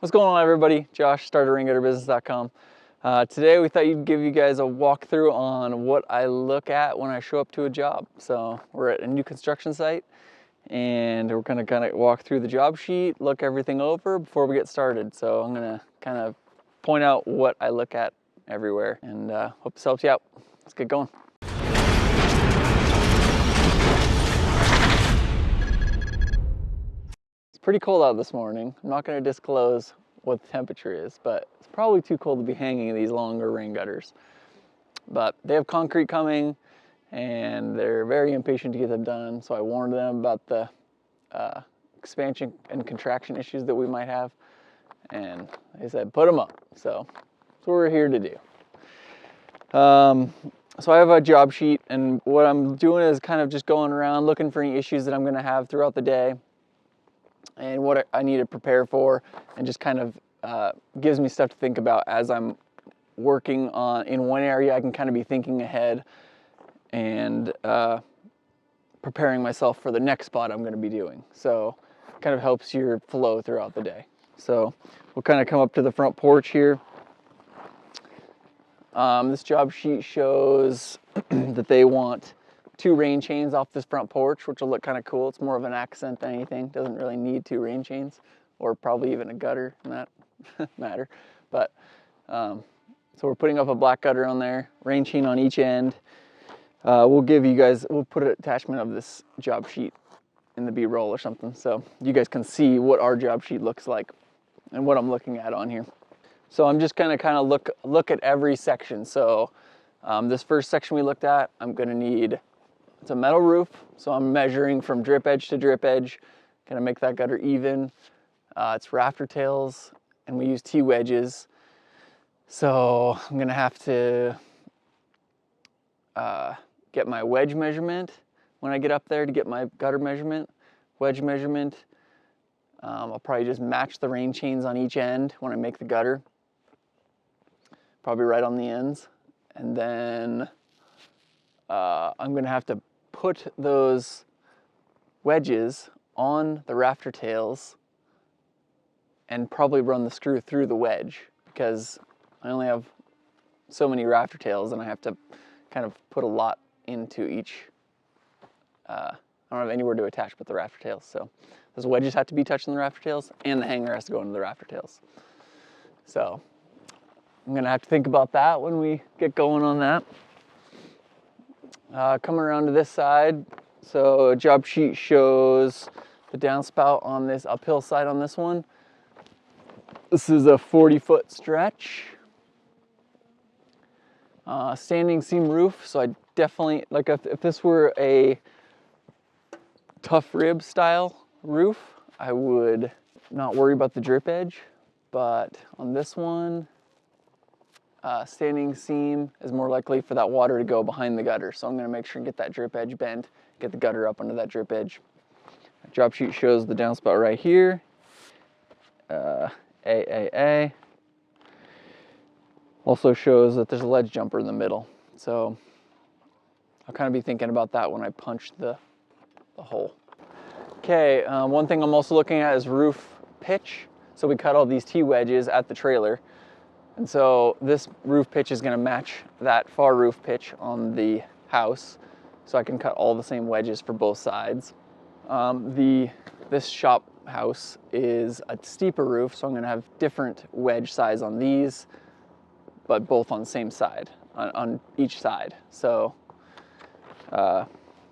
What's going on, everybody? Josh, starterraingutterbusiness.com. Today we thought you'd give you guys a walkthrough on what I look at when I show up to a job. So we're at a new construction site and we're gonna kind of walk through the job sheet, look everything over before we get started. So I'm gonna kind of point out what I look at everywhere, and hope this helps you out. Let's get going. Pretty cold out this morning. I'm not going to disclose what the temperature is, but it's probably too cold to be hanging in these longer rain gutters. But they have concrete coming and they're very impatient to get them done, so I warned them about the expansion and contraction issues that we might have, and they said put them up. So that's what we're here to do. So I have a job sheet, and what I'm doing is kind of just going around looking for any issues that I'm going to have throughout the day and what I need to prepare for, and just kind of gives me stuff to think about as I'm working on in one area. I can kind of be thinking ahead and preparing myself for the next spot I'm going to be doing. So it kind of helps your flow throughout the day. So we'll kind of come up to the front porch here. This job sheet shows that they want 2 rain chains off this front porch, which will look kind of cool. It's more of an accent than anything. Doesn't really need 2 rain chains, or probably even a gutter in that matter. But so we're putting up a black gutter on there, rain chain on each end. We'll put an attachment of this job sheet in the B-roll or something, so you guys can see what our job sheet looks like and what I'm looking at on here. So I'm just gonna kind of look at every section. So this first section we looked at, I'm gonna need. It's a metal roof, so I'm measuring from drip edge to drip edge, gonna make that gutter even. It's rafter tails, and we use T-wedges. So I'm gonna have to get my wedge measurement when I get up there to get my gutter measurement, wedge measurement. I'll probably just match the rain chains on each end when I make the gutter, probably right on the ends. And then I'm gonna have to put those wedges on the rafter tails and probably run the screw through the wedge, because I only have so many rafter tails and I have to kind of put a lot into each. I don't have anywhere to attach but the rafter tails, so those wedges have to be touching the rafter tails, and the hanger has to go into the rafter tails. So I'm gonna have to think about that when we get going on that. Coming around to this side, so a job sheet shows the downspout on this uphill side on this one. This is a 40-foot stretch. Standing seam roof, so I definitely, like if this were a tough rib style roof, I would not worry about the drip edge, but on this one, standing seam is more likely for that water to go behind the gutter. So I'm going to make sure and get that drip edge bent, get the gutter up under that drip edge. The job sheet shows the downspout right here. AAA. Also shows that there's a ledge jumper in the middle. So I'll kind of be thinking about that when I punch the hole. Okay, one thing I'm also looking at is roof pitch. So we cut all these T-wedges at the trailer. And so this roof pitch is going to match that far roof pitch on the house, so I can cut all the same wedges for both sides. This shop house is a steeper roof, so I'm going to have different wedge size on these, but both on the same side, on each side. So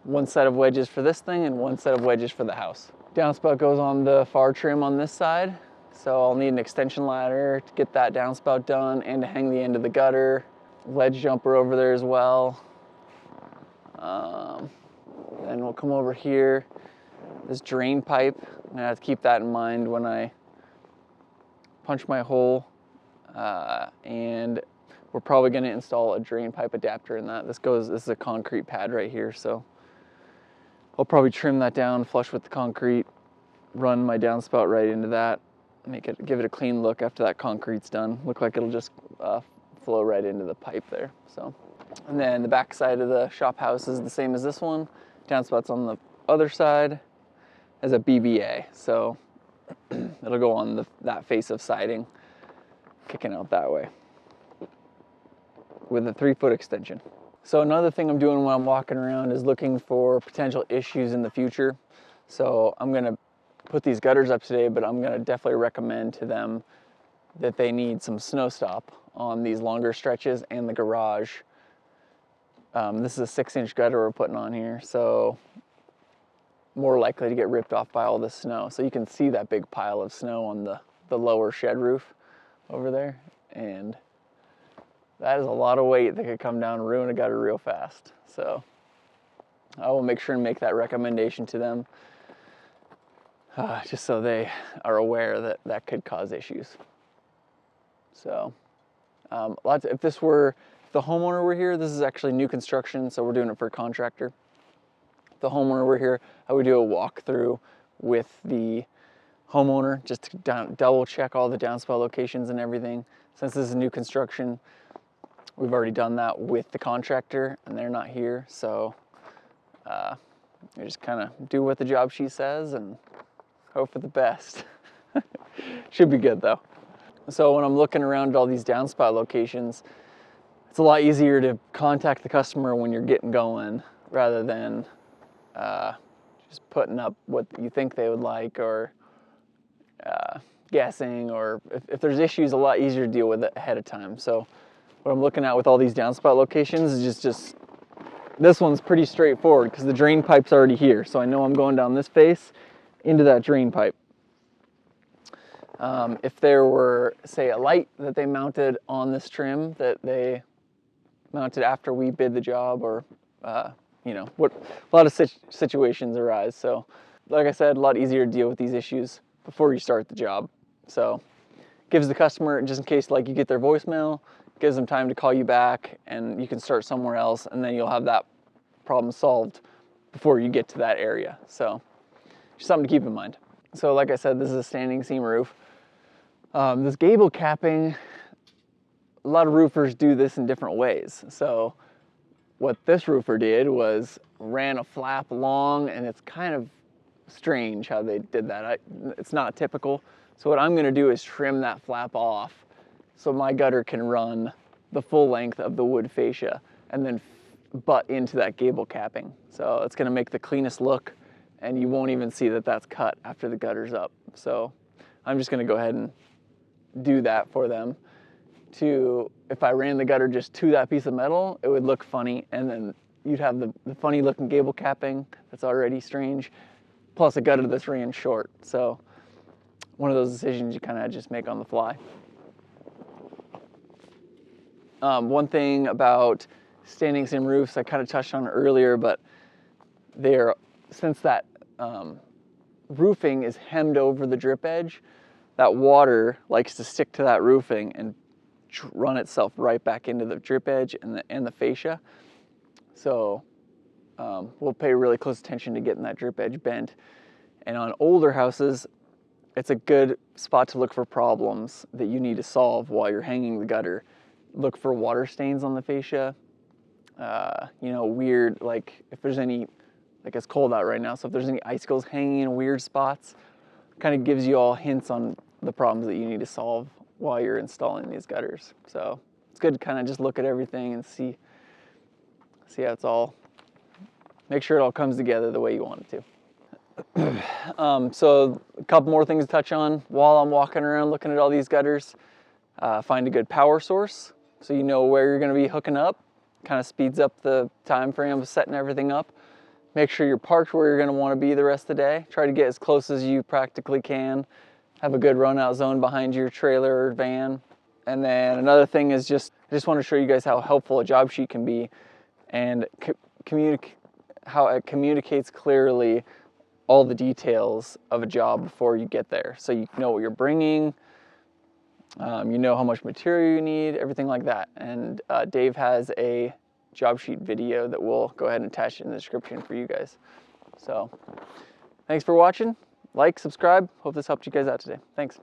one set of wedges for this thing and one set of wedges for the house. Downspout goes on the far trim on this side. So I'll need an extension ladder to get that downspout done and to hang the end of the gutter. Ledge jumper over there as well. Then we'll come over here. This drain pipe, I'm gonna have to keep that in mind when I punch my hole. And we're probably gonna install a drain pipe adapter in that. This is a concrete pad right here, so I'll probably trim that down flush with the concrete, run my downspout right into that. Give it a clean look after that concrete's done. Look like it'll just flow right into the pipe there. So, and then the back side of the shop house is the same as this one. Downspouts on the other side as a BBA. So it'll go on that face of siding, kicking out that way with a 3-foot extension. So another thing I'm doing when I'm walking around is looking for potential issues in the future. So I'm gonna put these gutters up today, but I'm gonna definitely recommend to them that they need some snow stop on these longer stretches and the garage. This is a 6-inch gutter we're putting on here, so more likely to get ripped off by all this snow. So you can see that big pile of snow on the lower shed roof over there, and that is a lot of weight that could come down and ruin a gutter real fast. So I will make sure and make that recommendation to them, just so they are aware that that could cause issues. So if the homeowner were here, this is actually new construction, so we're doing it for a contractor. If the homeowner were here, I would do a walkthrough with the homeowner just to double check all the downspout locations and everything. Since this is new construction, we've already done that with the contractor and they're not here, so we just kind of do what the job sheet says and hope for the best. Should be good though. So when I'm looking around at all these downspout locations, it's a lot easier to contact the customer when you're getting going rather than just putting up what you think they would like, or guessing, or if there's issues, a lot easier to deal with it ahead of time. So what I'm looking at with all these downspout locations is just this one's pretty straightforward because the drain pipe's already here. So I know I'm going down this face into that drain pipe. If there were, say, a light that they mounted on this trim that they mounted after we bid the job, or you know, a lot of situations arise. So like I said, a lot easier to deal with these issues before you start the job. So gives the customer, just in case like you get their voicemail, gives them time to call you back and you can start somewhere else, and then you'll have that problem solved before you get to that area. So just something to keep in mind. So like I said, this is a standing seam roof. This gable capping, a lot of roofers do this in different ways. So what this roofer did was ran a flap along, and it's kind of strange how they did that. It's not typical. So what I'm gonna do is trim that flap off so my gutter can run the full length of the wood fascia and then butt into that gable capping. So it's gonna make the cleanest look, and you won't even see that that's cut after the gutter's up. So I'm just gonna go ahead and do that for them. If I ran the gutter just to that piece of metal, it would look funny, and then you'd have the funny looking gable capping that's already strange, plus a gutter that's ran short. So one of those decisions you kind of just make on the fly. One thing about standing seam roofs, I kind of touched on earlier, but since that roofing is hemmed over the drip edge, that water likes to stick to that roofing and run itself right back into the drip edge and the fascia. So we'll pay really close attention to getting that drip edge bent. And on older houses, it's a good spot to look for problems that you need to solve while you're hanging the gutter. Look for water stains on the fascia. You know, weird, like if there's any, like it's cold out right now, so if there's any icicles hanging in weird spots, kind of gives you all hints on the problems that you need to solve while you're installing these gutters. So it's good to kind of just look at everything and see how it's all, make sure it all comes together the way you want it to. So a couple more things to touch on while I'm walking around looking at all these gutters. Find a good power source so you know where you're going to be hooking up. Kind of speeds up the time frame of setting everything up. Make sure you're parked where you're going to want to be the rest of the day. Try to get as close as you practically can. Have a good run out zone behind your trailer or van. And then another thing is I just want to show you guys how helpful a job sheet can be, and how it communicates clearly all the details of a job before you get there. So you know what you're bringing, you know how much material you need, everything like that. And Dave has a job sheet video that we'll go ahead and attach in the description for you guys. So thanks for watching. Like, subscribe. Hope this helped you guys out today. Thanks.